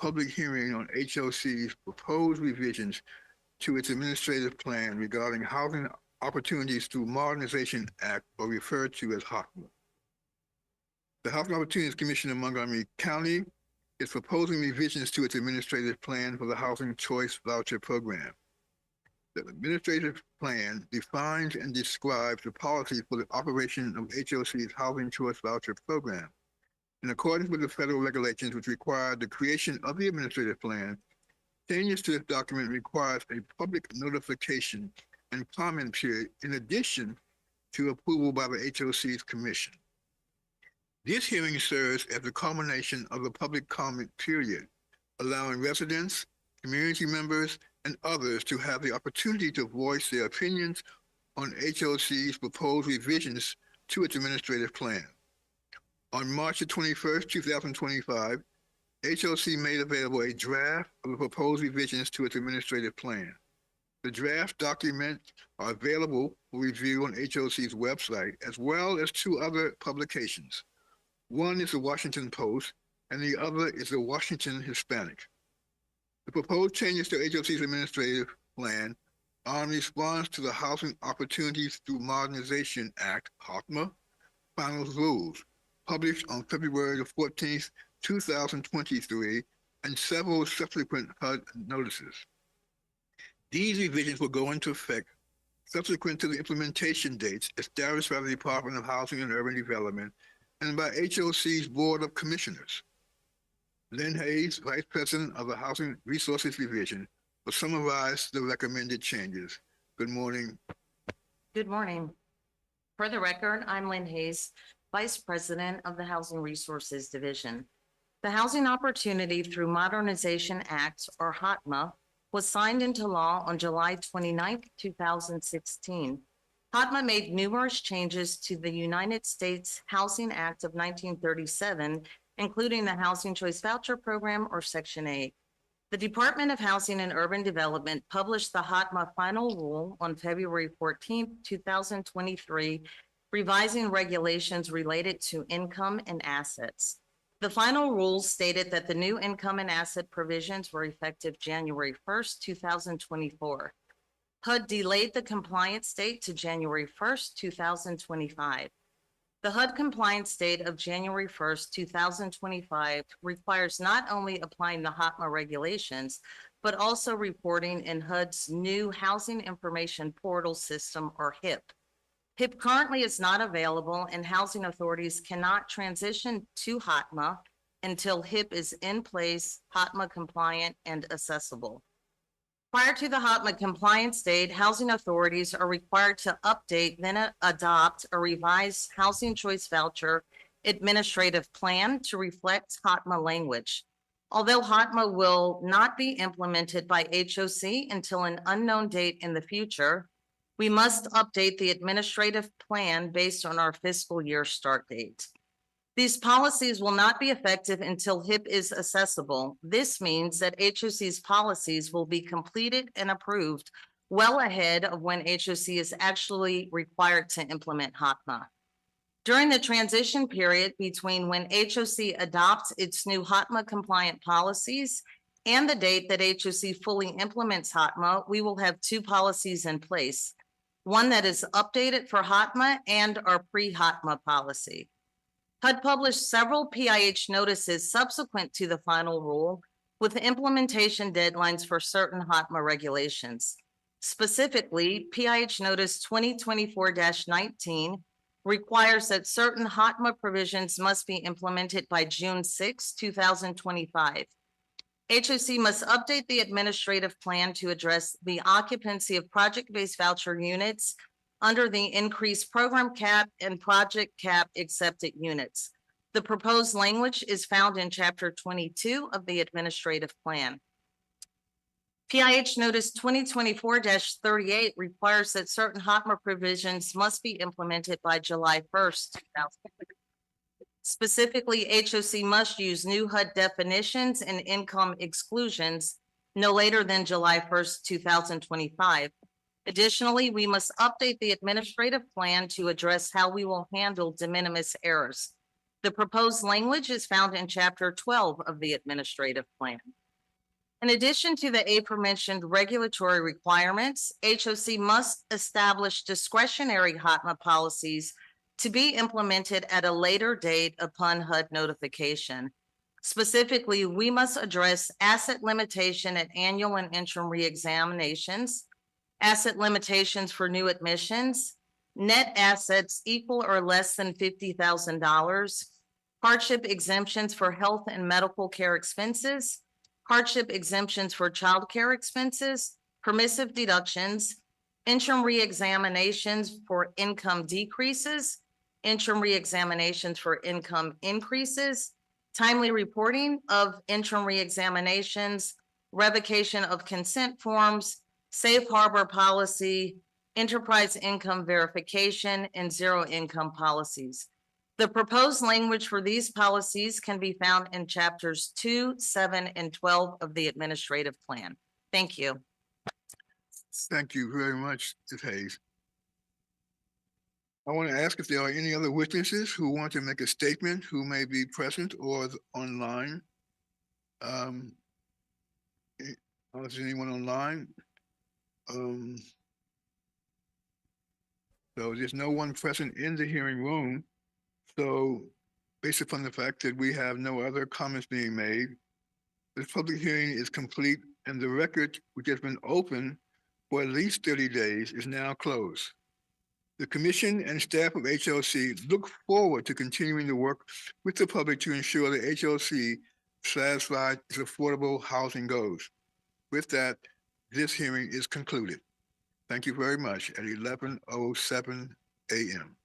public hearing on HOC's proposed revisions to its administrative plan regarding housing opportunities through Modernization Act, or referred to as HOCMA. The Housing Opportunities Commission of Montgomery County is proposing revisions to its administrative plan for the Housing Choice Voucher Program. The administrative plan defines and describes the policies for the operation of HOC's Housing Choice Voucher Program. In accordance with the federal regulations which require the creation of the administrative plan, changes to this document requires a public notification and comment period in addition to approval by the HOC's commission. This hearing serves as the culmination of the public comment period, allowing residents, community members, and others to have the opportunity to voice their opinions on HOC's proposed revisions to its administrative plan. On March 21st, 2025, HOC made available a draft of the proposed revisions to its administrative plan. The draft documents are available for review on HOC's website, as well as two other publications. One is the Washington Post, and the other is the Washington Hispanic. The proposed changes to HOC's administrative plan are in response to the Housing Opportunities Through Modernization Act, HOCMA, final rules, published on February 14th, 2023, and several subsequent HUD notices. These revisions will go into effect subsequent to the implementation dates established by the Department of Housing and Urban Development and by HOC's Board of Commissioners. Lynn Hayes, Vice President of the Housing Resources Division, will summarize the recommended changes. Good morning. Good morning. For the record, I'm Lynn Hayes, Vice President of the Housing Resources Division. The Housing Opportunity Through Modernization Act, or HOTMA, was signed into law on July 29, 2016. HOTMA made numerous changes to the United States Housing Act of 1937, including the Housing Choice Voucher Program, or Section 8. The Department of Housing and Urban Development published the HOTMA final rule on February 14, 2023, revising regulations related to income and assets. The final rule stated that the new income and asset provisions were effective January 1st, 2024. HUD delayed the compliance date to January 1st, 2025. The HUD compliance date of January 1st, 2025 requires not only applying the HOTMA regulations, but also reporting in HUD's new Housing Information Portal System, or HIP. HIP currently is not available, and housing authorities cannot transition to HOTMA until HIP is in place, HOTMA compliant, and accessible. Prior to the HOTMA compliance date, housing authorities are required to update, then adopt a revised Housing Choice Voucher administrative plan to reflect HOTMA language. Although HOTMA will not be implemented by HOC until an unknown date in the future, we must update the administrative plan based on our fiscal year start date. These policies will not be effective until HIP is accessible. This means that HOC's policies will be completed and approved well ahead of when HOC is actually required to implement HOTMA. During the transition period between when HOC adopts its new HOTMA compliant policies and the date that HOC fully implements HOTMA, we will have two policies in place. One that is updated for HOTMA and our pre-HOTMA policy. HUD published several PIH notices subsequent to the final rule with implementation deadlines for certain HOTMA regulations. Specifically, PIH Notice 2024-19 requires that certain HOTMA provisions must be implemented by June 6, 2025. HOC must update the administrative plan to address the occupancy of project-based voucher units under the increased program cap and project cap accepted units. The proposed language is found in Chapter 22 of the administrative plan. PIH Notice 2024-38 requires that certain HOTMA provisions must be implemented by July 1st, 2020. Specifically, HOC must use new HUD definitions and income exclusions no later than July 1st, 2025. Additionally, we must update the administrative plan to address how we will handle de minimis errors. The proposed language is found in Chapter 12 of the Administrative Plan. In addition to the aforementioned regulatory requirements, HOC must establish discretionary HOTMA policies to be implemented at a later date upon HUD notification. Specifically, we must address asset limitation at annual and interim reexaminations, asset limitations for new admissions, net assets equal or less than $50,000, hardship exemptions for health and medical care expenses, hardship exemptions for child care expenses, permissive deductions, interim reexaminations for income decreases, interim reexaminations for income increases, timely reporting of interim reexaminations, revocation of consent forms, safe harbor policy, enterprise income verification, and zero income policies. The proposed language for these policies can be found in chapters 2, 7, and 12 of the administrative plan. Thank you. Thank you very much, Ms. Hayes. I want to ask if there are any other witnesses who want to make a statement who may be present or online. Is there anyone online? So there's no one present in the hearing room. So based upon the fact that we have no other comments being made, this public hearing is complete and the record, which has been open for at least 30 days, is now closed. The commission and staff of HLC look forward to continuing to work with the public to ensure that HLC satisfies its affordable housing goals. With that, this hearing is concluded. Thank you very much at 11:07 a.m.